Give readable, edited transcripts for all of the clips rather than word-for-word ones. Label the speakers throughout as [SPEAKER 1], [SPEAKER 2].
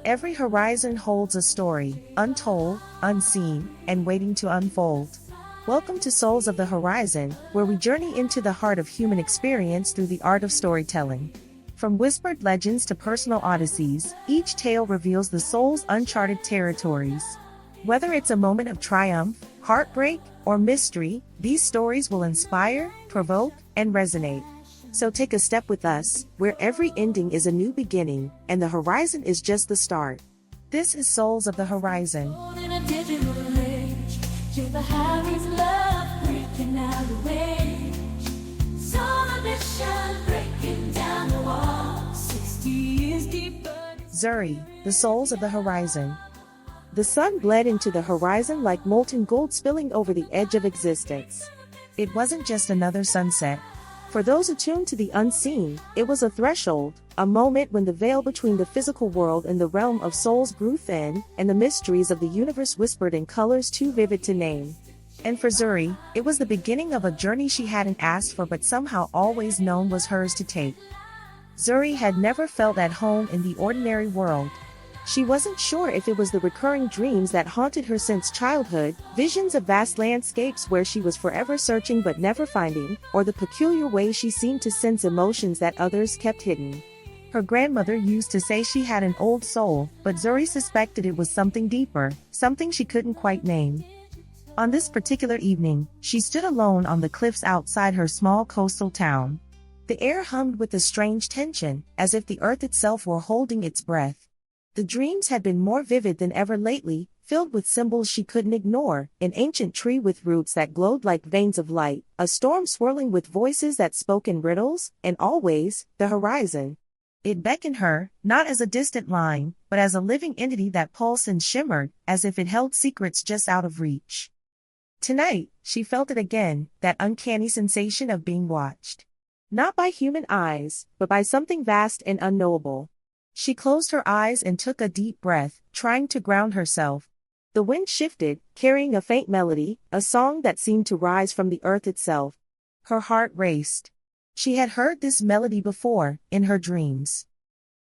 [SPEAKER 1] Every horizon holds a story, untold, unseen, and waiting to unfold. Welcome to Souls of the Horizon, where we journey into the heart of human experience through the art of storytelling. From whispered legends to personal odysseys, each tale reveals the soul's uncharted territories. Whether it's a moment of triumph, heartbreak, or mystery, these stories will inspire, provoke, and resonate. So take a step with us, where every ending is a new beginning, and the horizon is just the start. This is Souls of the Horizon. Zuri, the Souls of the Horizon. The sun bled into the horizon like molten gold spilling over the edge of existence. It wasn't just another sunset. For those attuned to the unseen, it was a threshold, a moment when the veil between the physical world and the realm of souls grew thin, and the mysteries of the universe whispered in colors too vivid to name. And for Zuri, it was the beginning of a journey she hadn't asked for but somehow always known was hers to take. Zuri had never felt at home in the ordinary world. She wasn't sure if it was the recurring dreams that haunted her since childhood, visions of vast landscapes where she was forever searching but never finding, or the peculiar way she seemed to sense emotions that others kept hidden. Her grandmother used to say she had an old soul, but Zuri suspected it was something deeper, something she couldn't quite name. On this particular evening, she stood alone on the cliffs outside her small coastal town. The air hummed with a strange tension, as if the earth itself were holding its breath. The dreams had been more vivid than ever lately, filled with symbols she couldn't ignore, an ancient tree with roots that glowed like veins of light, a storm swirling with voices that spoke in riddles, and always, the horizon. It beckoned her, not as a distant line, but as a living entity that pulsed and shimmered, as if it held secrets just out of reach. Tonight, she felt it again, that uncanny sensation of being watched. Not by human eyes, but by something vast and unknowable. She closed her eyes and took a deep breath, trying to ground herself. The wind shifted, carrying a faint melody, a song that seemed to rise from the earth itself. Her heart raced. She had heard this melody before, in her dreams.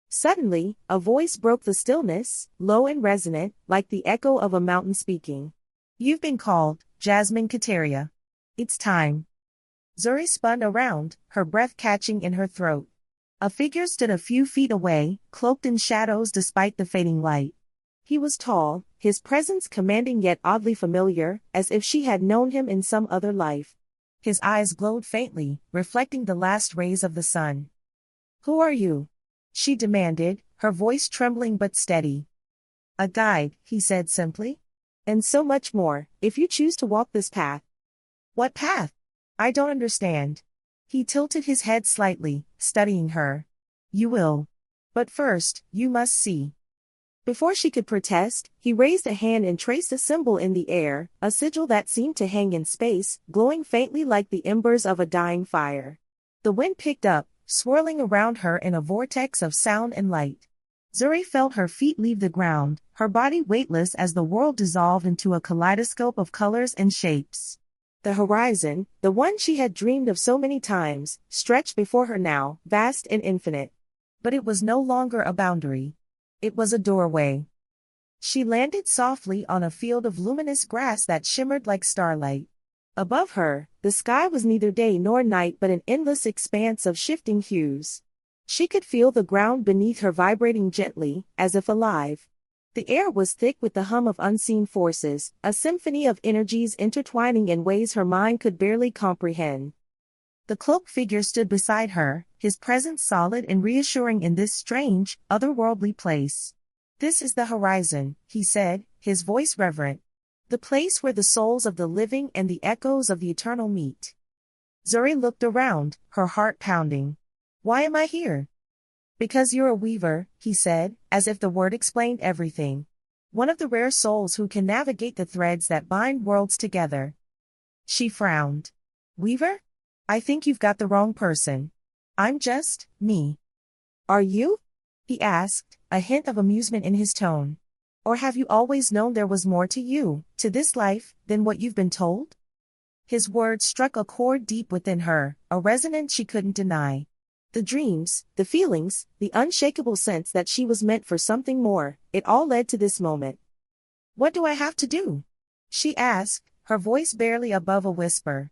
[SPEAKER 1] Suddenly, a voice broke the stillness, low and resonant, like the echo of a mountain speaking. "You've been called, Jasmine Kateria. It's time." Zuri spun around, her breath catching in her throat. A figure stood a few feet away, cloaked in shadows despite the fading light. He was tall, his presence commanding yet oddly familiar, as if she had known him in some other life. His eyes glowed faintly, reflecting the last rays of the sun. "Who are you?" she demanded, her voice trembling but steady. "A guide," he said simply. "And so much more, if you choose to walk this path." "What path? I don't understand." He tilted his head slightly, studying her. "You will. But first, you must see." Before she could protest, he raised a hand and traced a symbol in the air, a sigil that seemed to hang in space, glowing faintly like the embers of a dying fire. The wind picked up, swirling around her in a vortex of sound and light. Zuri felt her feet leave the ground, her body weightless as the world dissolved into a kaleidoscope of colors and shapes. The horizon, the one she had dreamed of so many times, stretched before her now, vast and infinite. But it was no longer a boundary. It was a doorway. She landed softly on a field of luminous grass that shimmered like starlight. Above her, the sky was neither day nor night but an endless expanse of shifting hues. She could feel the ground beneath her vibrating gently, as if alive. The air was thick with the hum of unseen forces, a symphony of energies intertwining in ways her mind could barely comprehend. The cloaked figure stood beside her, his presence solid and reassuring in this strange, otherworldly place. "This is the horizon," he said, his voice reverent. "The place where the souls of the living and the echoes of the eternal meet." Zuri looked around, her heart pounding. "Why am I here?" "Because you're a weaver," he said, as if the word explained everything. "One of the rare souls who can navigate the threads that bind worlds together." She frowned. "Weaver? I think you've got the wrong person. I'm just me." "Are you?" he asked, a hint of amusement in his tone. "Or have you always known there was more to you, to this life, than what you've been told?" His words struck a chord deep within her, a resonance she couldn't deny. The dreams, the feelings, the unshakable sense that she was meant for something more, it all led to this moment. "What do I have to do?" she asked, her voice barely above a whisper.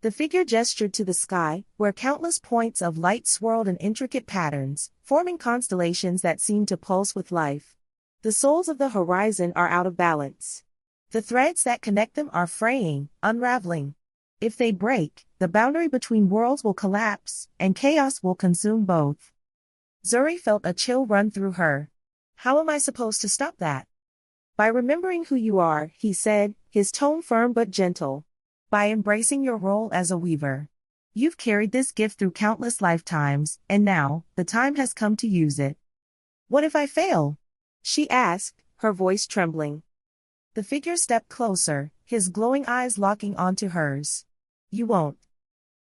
[SPEAKER 1] The figure gestured to the sky, where countless points of light swirled in intricate patterns, forming constellations that seemed to pulse with life. "The souls of the horizon are out of balance. The threads that connect them are fraying, unraveling. If they break, the boundary between worlds will collapse, and chaos will consume both." Zuri felt a chill run through her. "How am I supposed to stop that?" "By remembering who you are," he said, his tone firm but gentle. "By embracing your role as a weaver. You've carried this gift through countless lifetimes, and now, the time has come to use it." "What if I fail?" she asked, her voice trembling. The figure stepped closer, his glowing eyes locking onto hers. "You won't."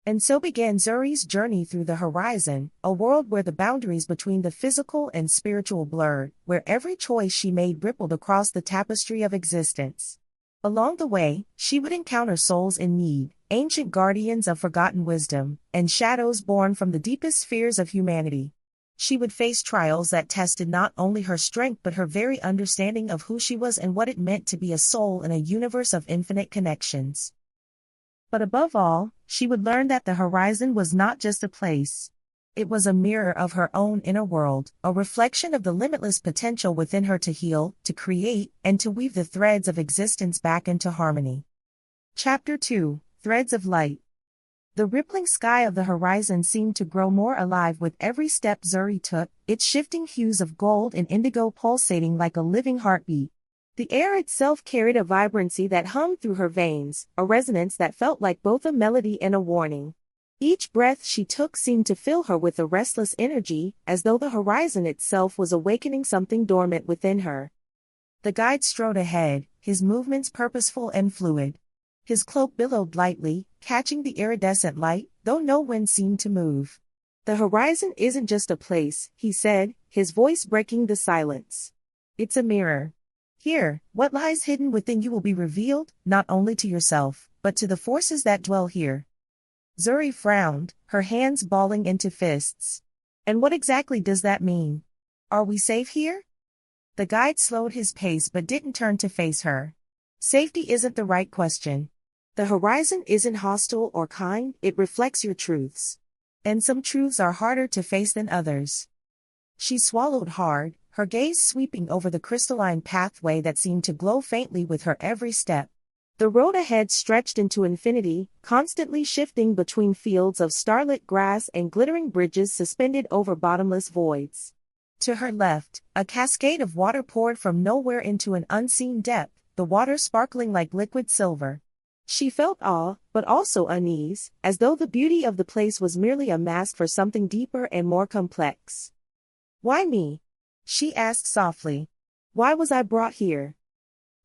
[SPEAKER 1] And so began Zuri's journey through the horizon, a world where the boundaries between the physical and spiritual blurred, where every choice she made rippled across the tapestry of existence. Along the way, she would encounter souls in need, ancient guardians of forgotten wisdom, and shadows born from the deepest fears of humanity. She would face trials that tested not only her strength but her very understanding of who she was and what it meant to be a soul in a universe of infinite connections. But above all, she would learn that the horizon was not just a place. It was a mirror of her own inner world, a reflection of the limitless potential within her to heal, to create, and to weave the threads of existence back into harmony. Chapter 2: Threads of Light. The rippling sky of the horizon seemed to grow more alive with every step Zuri took, its shifting hues of gold and indigo pulsating like a living heartbeat. The air itself carried a vibrancy that hummed through her veins, a resonance that felt like both a melody and a warning. Each breath she took seemed to fill her with a restless energy, as though the horizon itself was awakening something dormant within her. The guide strode ahead, his movements purposeful and fluid. His cloak billowed lightly, catching the iridescent light, though no wind seemed to move. "The horizon isn't just a place," he said, his voice breaking the silence. "It's a mirror. Here, what lies hidden within you will be revealed, not only to yourself, but to the forces that dwell here." Zuri frowned, her hands balling into fists. "And what exactly does that mean? Are we safe here?" The guide slowed his pace but didn't turn to face her. "Safety isn't the right question. The horizon isn't hostile or kind, it reflects your truths. And some truths are harder to face than others." She swallowed hard, her gaze sweeping over the crystalline pathway that seemed to glow faintly with her every step. The road ahead stretched into infinity, constantly shifting between fields of starlit grass and glittering bridges suspended over bottomless voids. To her left, a cascade of water poured from nowhere into an unseen depth, the water sparkling like liquid silver. She felt awe, but also unease, as though the beauty of the place was merely a mask for something deeper and more complex. "Why me?" she asked softly. "Why was I brought here?"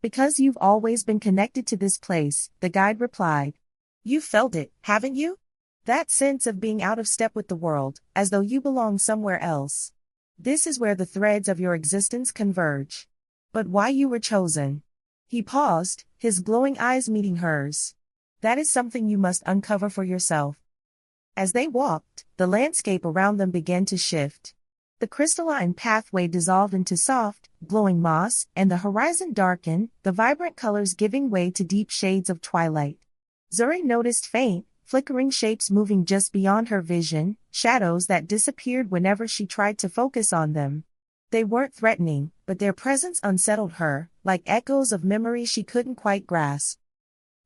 [SPEAKER 1] "Because you've always been connected to this place," the guide replied. "You've felt it, haven't you? That sense of being out of step with the world, as though you belong somewhere else. This is where the threads of your existence converge. But why you were chosen?" He paused, his glowing eyes meeting hers. "That is something you must uncover for yourself." As they walked, the landscape around them began to shift. The crystalline pathway dissolved into soft, glowing moss, and the horizon darkened, the vibrant colors giving way to deep shades of twilight. Zuri noticed faint, flickering shapes moving just beyond her vision, shadows that disappeared whenever she tried to focus on them. They weren't threatening, but their presence unsettled her, like echoes of memory she couldn't quite grasp.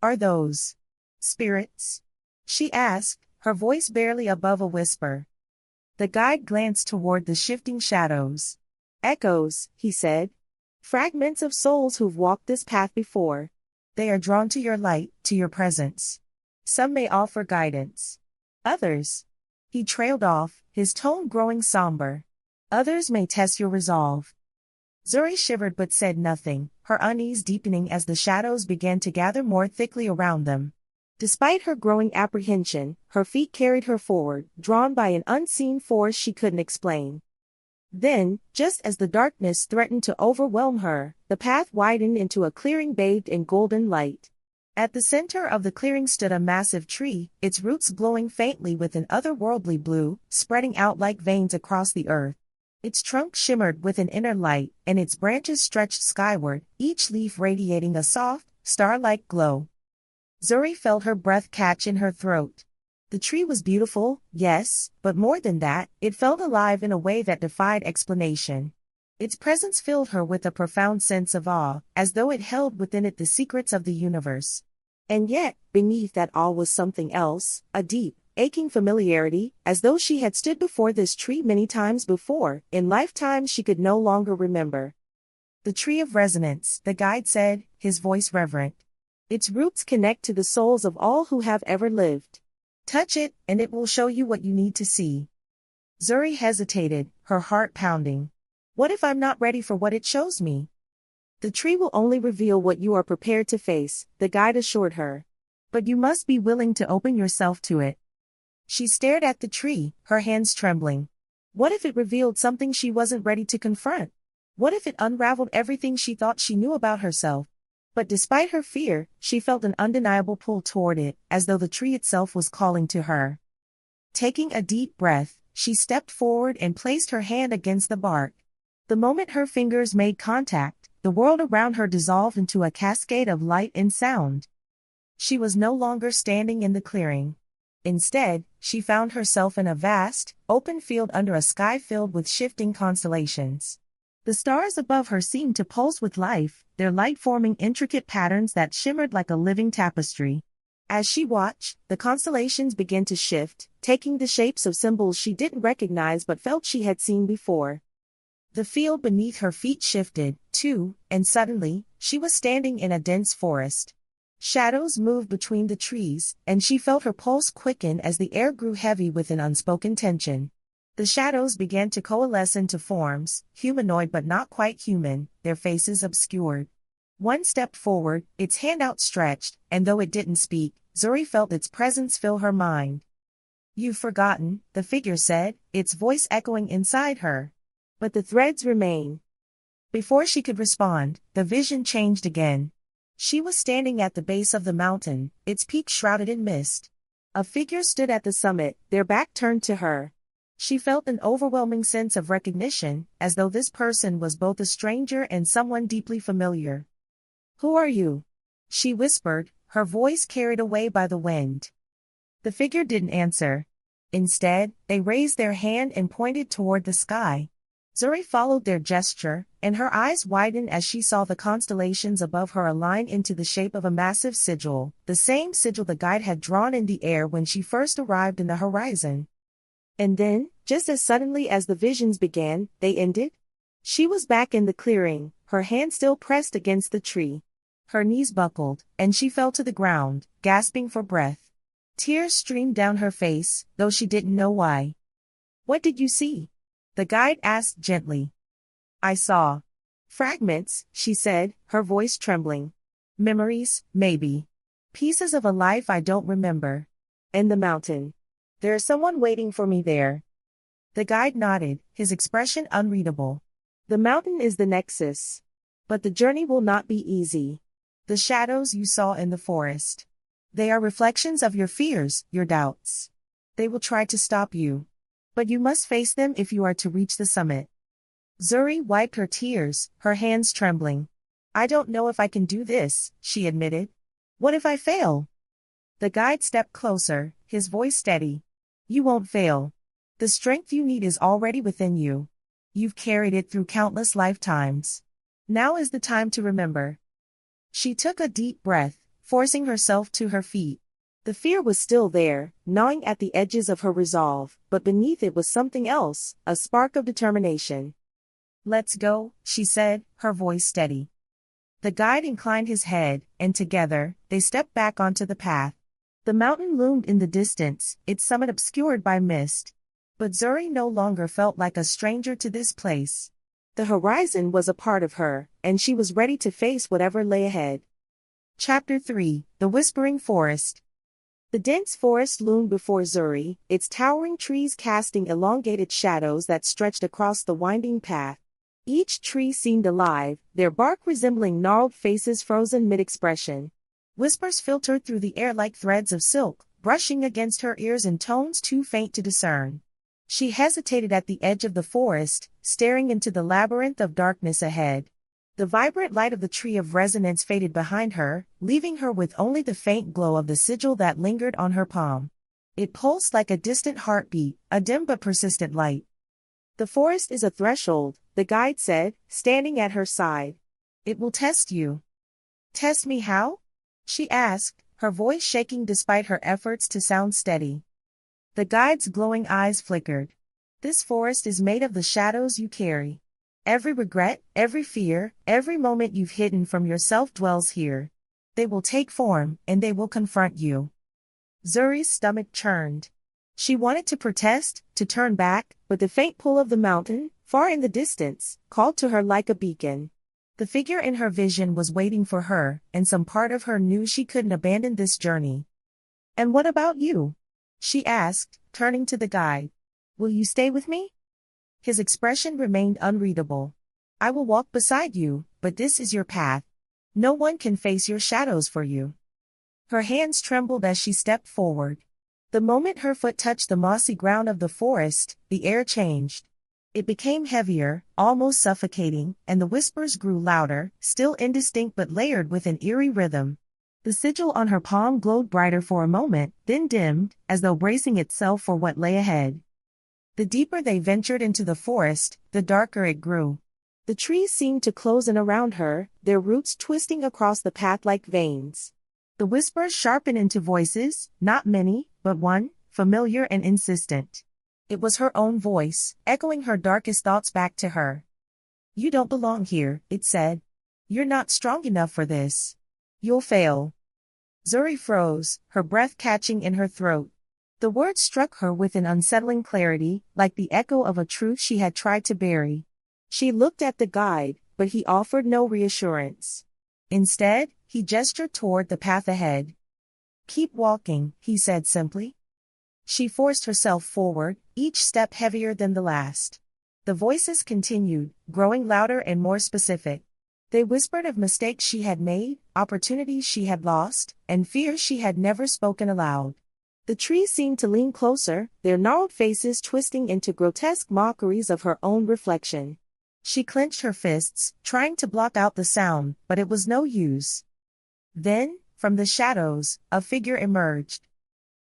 [SPEAKER 1] "Are those spirits?" she asked, her voice barely above a whisper. The guide glanced toward the shifting shadows. "Echoes," he said. "Fragments of souls who've walked this path before. They are drawn to your light, to your presence. Some may offer guidance. Others—" He trailed off, his tone growing somber. "Others may test your resolve." Zuri shivered but said nothing, her unease deepening as the shadows began to gather more thickly around them. Despite her growing apprehension, her feet carried her forward, drawn by an unseen force she couldn't explain. Then, just as the darkness threatened to overwhelm her, the path widened into a clearing bathed in golden light. At the center of the clearing stood a massive tree, its roots glowing faintly with an otherworldly blue, spreading out like veins across the earth. Its trunk shimmered with an inner light, and its branches stretched skyward, each leaf radiating a soft, star-like glow. Zuri felt her breath catch in her throat. The tree was beautiful, yes, but more than that, it felt alive in a way that defied explanation. Its presence filled her with a profound sense of awe, as though it held within it the secrets of the universe. And yet, beneath that awe was something else, a deep, aching familiarity, as though she had stood before this tree many times before, in lifetimes she could no longer remember. The tree of resonance, the guide said, his voice reverent. Its roots connect to the souls of all who have ever lived. Touch it, and it will show you what you need to see. Zuri hesitated, her heart pounding. What if I'm not ready for what it shows me? The tree will only reveal what you are prepared to face, the guide assured her. But you must be willing to open yourself to it. She stared at the tree, her hands trembling. What if it revealed something she wasn't ready to confront? What if it unraveled everything she thought she knew about herself? But despite her fear, she felt an undeniable pull toward it, as though the tree itself was calling to her. Taking a deep breath, she stepped forward and placed her hand against the bark. The moment her fingers made contact, the world around her dissolved into a cascade of light and sound. She was no longer standing in the clearing. Instead, she found herself in a vast, open field under a sky filled with shifting constellations. The stars above her seemed to pulse with life, their light forming intricate patterns that shimmered like a living tapestry. As she watched, the constellations began to shift, taking the shapes of symbols she didn't recognize but felt she had seen before. The field beneath her feet shifted, too, and suddenly, she was standing in a dense forest. Shadows moved between the trees, and she felt her pulse quicken as the air grew heavy with an unspoken tension. The shadows began to coalesce into forms, humanoid but not quite human, their faces obscured. One stepped forward, its hand outstretched, and though it didn't speak, Zuri felt its presence fill her mind. "You've forgotten," the figure said, its voice echoing inside her. But the threads remain. Before she could respond, the vision changed again. She was standing at the base of the mountain, its peak shrouded in mist. A figure stood at the summit, their back turned to her. She felt an overwhelming sense of recognition, as though this person was both a stranger and someone deeply familiar. "Who are you?" she whispered, her voice carried away by the wind. The figure didn't answer. Instead, they raised their hand and pointed toward the sky. Zuri followed their gesture, and her eyes widened as she saw the constellations above her align into the shape of a massive sigil, the same sigil the guide had drawn in the air when she first arrived in the horizon. And then, just as suddenly as the visions began, they ended. She was back in the clearing, her hand still pressed against the tree. Her knees buckled, and she fell to the ground, gasping for breath. Tears streamed down her face, though she didn't know why. "What did you see?" the guide asked gently. "I saw fragments," she said, her voice trembling. "Memories, maybe. Pieces of a life I don't remember. And the mountain. There's someone waiting for me there." The guide nodded, his expression unreadable. "The mountain is the nexus. But the journey will not be easy. The shadows you saw in the forest. They are reflections of your fears, your doubts. They will try to stop you. But you must face them if you are to reach the summit." Zuri wiped her tears, her hands trembling. "I don't know if I can do this," she admitted. "What if I fail?" The guide stepped closer, his voice steady. "You won't fail. The strength you need is already within you. You've carried it through countless lifetimes. Now is the time to remember." She took a deep breath, forcing herself to her feet. The fear was still there, gnawing at the edges of her resolve, but beneath it was something else, a spark of determination. "Let's go," she said, her voice steady. The guide inclined his head, and together, they stepped back onto the path. The mountain loomed in the distance, its summit obscured by mist. But Zuri no longer felt like a stranger to this place. The horizon was a part of her, and she was ready to face whatever lay ahead. Chapter 3: The Whispering Forest. The dense forest loomed before Zuri, its towering trees casting elongated shadows that stretched across the winding path. Each tree seemed alive, their bark resembling gnarled faces frozen mid-expression. Whispers filtered through the air like threads of silk, brushing against her ears in tones too faint to discern. She hesitated at the edge of the forest, staring into the labyrinth of darkness ahead. The vibrant light of the tree of resonance faded behind her, leaving her with only the faint glow of the sigil that lingered on her palm. It pulsed like a distant heartbeat, a dim but persistent light. "The forest is a threshold," the guide said, standing at her side. "It will test you." "Test me how?" she asked, her voice shaking despite her efforts to sound steady. The guide's glowing eyes flickered. "This forest is made of the shadows you carry. Every regret, every fear, every moment you've hidden from yourself dwells here. They will take form, and they will confront you." Zuri's stomach churned. She wanted to protest, to turn back, but the faint pull of the mountain, far in the distance, called to her like a beacon. The figure in her vision was waiting for her, and some part of her knew she couldn't abandon this journey. "And what about you?" she asked, turning to the guide. "Will you stay with me?" His expression remained unreadable. "I will walk beside you, but this is your path. No one can face your shadows for you." Her hands trembled as she stepped forward. The moment her foot touched the mossy ground of the forest, the air changed. It became heavier, almost suffocating, and the whispers grew louder, still indistinct but layered with an eerie rhythm. The sigil on her palm glowed brighter for a moment, then dimmed, as though bracing itself for what lay ahead. The deeper they ventured into the forest, the darker it grew. The trees seemed to close in around her, their roots twisting across the path like veins. The whispers sharpened into voices, not many, but one, familiar and insistent. It was her own voice, echoing her darkest thoughts back to her. "You don't belong here," it said. "You're not strong enough for this. You'll fail." Zuri froze, her breath catching in her throat. The words struck her with an unsettling clarity, like the echo of a truth she had tried to bury. She looked at the guide, but he offered no reassurance. Instead, he gestured toward the path ahead. "Keep walking," he said simply. She forced herself forward, each step heavier than the last. The voices continued, growing louder and more specific. They whispered of mistakes she had made, opportunities she had lost, and fears she had never spoken aloud. The trees seemed to lean closer, their gnarled faces twisting into grotesque mockeries of her own reflection. She clenched her fists, trying to block out the sound, but it was no use. Then, from the shadows, a figure emerged.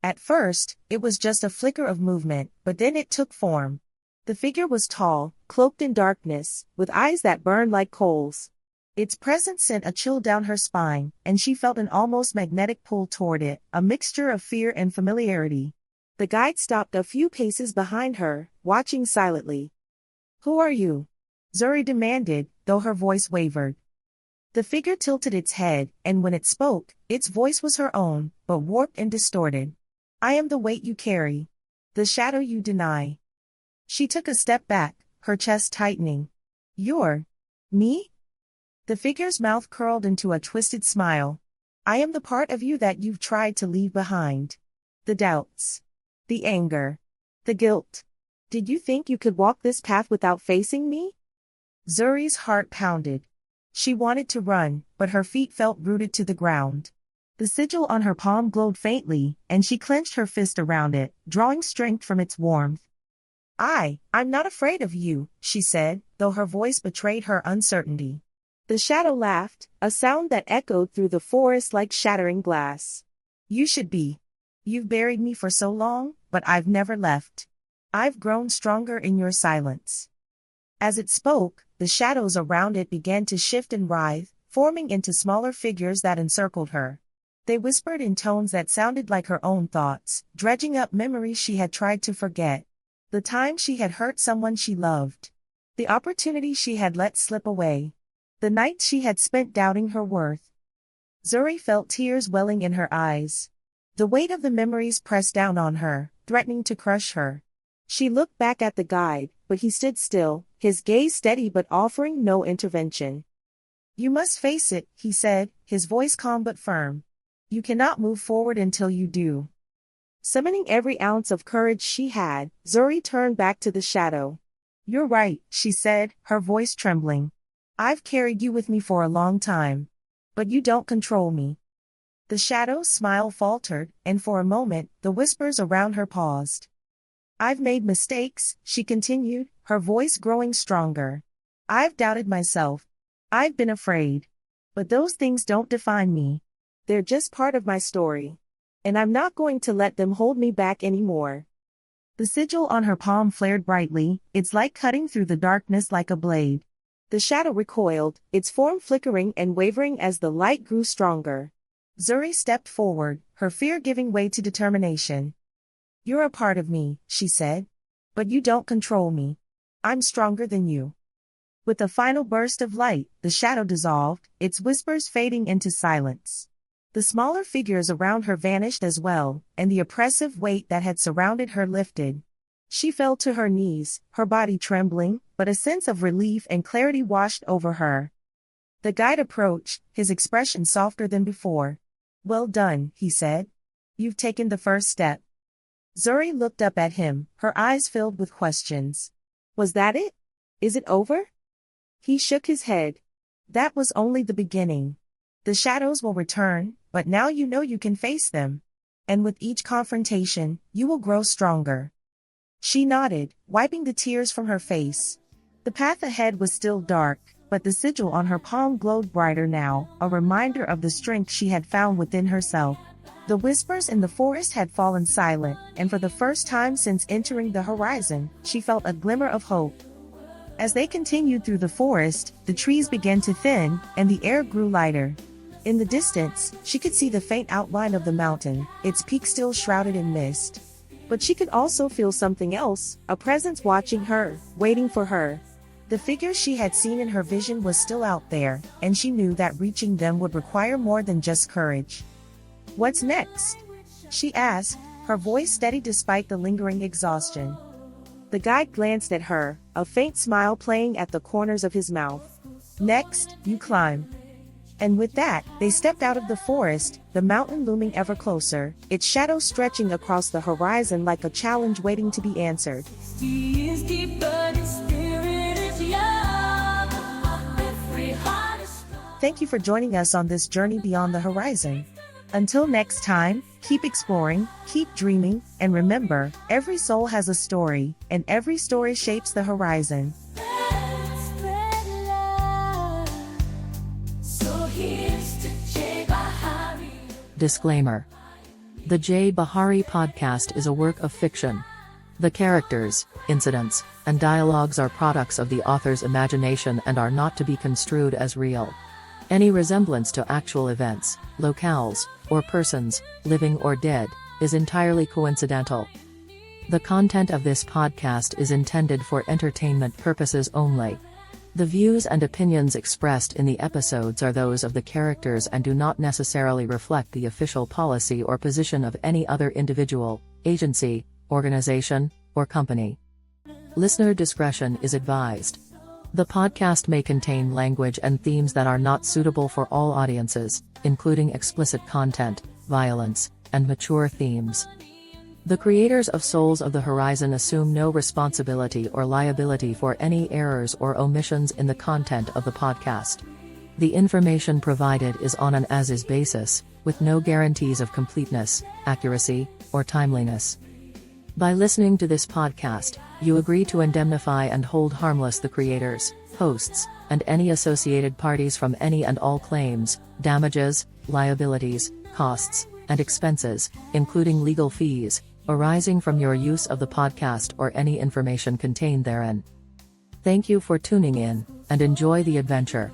[SPEAKER 1] At first, it was just a flicker of movement, but then it took form. The figure was tall, cloaked in darkness, with eyes that burned like coals. Its presence sent a chill down her spine, and she felt an almost magnetic pull toward it, a mixture of fear and familiarity. The guide stopped a few paces behind her, watching silently. "Who are you?" Zuri demanded, though her voice wavered. The figure tilted its head, and when it spoke, its voice was her own, but warped and distorted. "I am the weight you carry. The shadow you deny." She took a step back, her chest tightening. "You're me?" The figure's mouth curled into a twisted smile. "I am the part of you that you've tried to leave behind. The doubts. The anger. The guilt. Did you think you could walk this path without facing me?" Zuri's heart pounded. She wanted to run, but her feet felt rooted to the ground. The sigil on her palm glowed faintly, and she clenched her fist around it, drawing strength from its warmth. I'm not afraid of you," she said, though her voice betrayed her uncertainty. The shadow laughed, a sound that echoed through the forest like shattering glass. "You should be. You've buried me for so long, but I've never left. I've grown stronger in your silence." As it spoke, the shadows around it began to shift and writhe, forming into smaller figures that encircled her. They whispered in tones that sounded like her own thoughts, dredging up memories she had tried to forget. The time she had hurt someone she loved. The opportunity she had let slip away. The nights she had spent doubting her worth. Zuri felt tears welling in her eyes. The weight of the memories pressed down on her, threatening to crush her. She looked back at the guide, but he stood still, his gaze steady but offering no intervention. "You must face it," he said, his voice calm but firm. "You cannot move forward until you do." Summoning every ounce of courage she had, Zuri turned back to the shadow. "You're right," she said, her voice trembling. "I've carried you with me for a long time. But you don't control me." The shadow's smile faltered, and for a moment, the whispers around her paused. I've made mistakes, she continued, her voice growing stronger. I've doubted myself. I've been afraid. But those things don't define me. They're just part of my story. And I'm not going to let them hold me back anymore. The sigil on her palm flared brightly, its light cutting through the darkness like a blade. The shadow recoiled, its form flickering and wavering as the light grew stronger. Zuri stepped forward, her fear giving way to determination. You're a part of me, she said. But you don't control me. I'm stronger than you. With a final burst of light, the shadow dissolved, its whispers fading into silence. The smaller figures around her vanished as well, and the oppressive weight that had surrounded her lifted. She fell to her knees, her body trembling, but a sense of relief and clarity washed over her. The guide approached, his expression softer than before. Well done, he said. You've taken the first step. Zuri looked up at him, her eyes filled with questions. Was that it? Is it over? He shook his head. That was only the beginning. The shadows will return, but now you know you can face them. And with each confrontation, you will grow stronger. She nodded, wiping the tears from her face. The path ahead was still dark, but the sigil on her palm glowed brighter now, a reminder of the strength she had found within herself. The whispers in the forest had fallen silent, and for the first time since entering the horizon, she felt a glimmer of hope. As they continued through the forest, the trees began to thin, and the air grew lighter. In the distance, she could see the faint outline of the mountain, its peak still shrouded in mist. But she could also feel something else, a presence watching her, waiting for her. The figure she had seen in her vision was still out there, and she knew that reaching them would require more than just courage. What's next? She asked, her voice steady despite the lingering exhaustion. The guide glanced at her, a faint smile playing at the corners of his mouth. Next, you climb. And with that, they stepped out of the forest, the mountain looming ever closer, its shadow stretching across the horizon like a challenge waiting to be answered. Thank you for joining us on this journey beyond the horizon. Until next time, keep exploring, keep dreaming, and remember, every soul has a story, and every story shapes the horizon.
[SPEAKER 2] Disclaimer. The J. Bahari podcast is a work of fiction. The characters, incidents, and dialogues are products of the author's imagination and are not to be construed as real. Any resemblance to actual events, locales, or persons, living or dead, is entirely coincidental. The content of this podcast is intended for entertainment purposes only. The views and opinions expressed in the episodes are those of the characters and do not necessarily reflect the official policy or position of any other individual, agency, organization, or company. Listener discretion is advised. The podcast may contain language and themes that are not suitable for all audiences, including explicit content, violence, and mature themes. The creators of Souls of the Horizon assume no responsibility or liability for any errors or omissions in the content of the podcast. The information provided is on an as-is basis, with no guarantees of completeness, accuracy, or timeliness. By listening to this podcast, you agree to indemnify and hold harmless the creators, hosts, and any associated parties from any and all claims, damages, liabilities, costs, and expenses, including legal fees, arising from your use of the podcast or any information contained therein. Thank you for tuning in, and enjoy the adventure.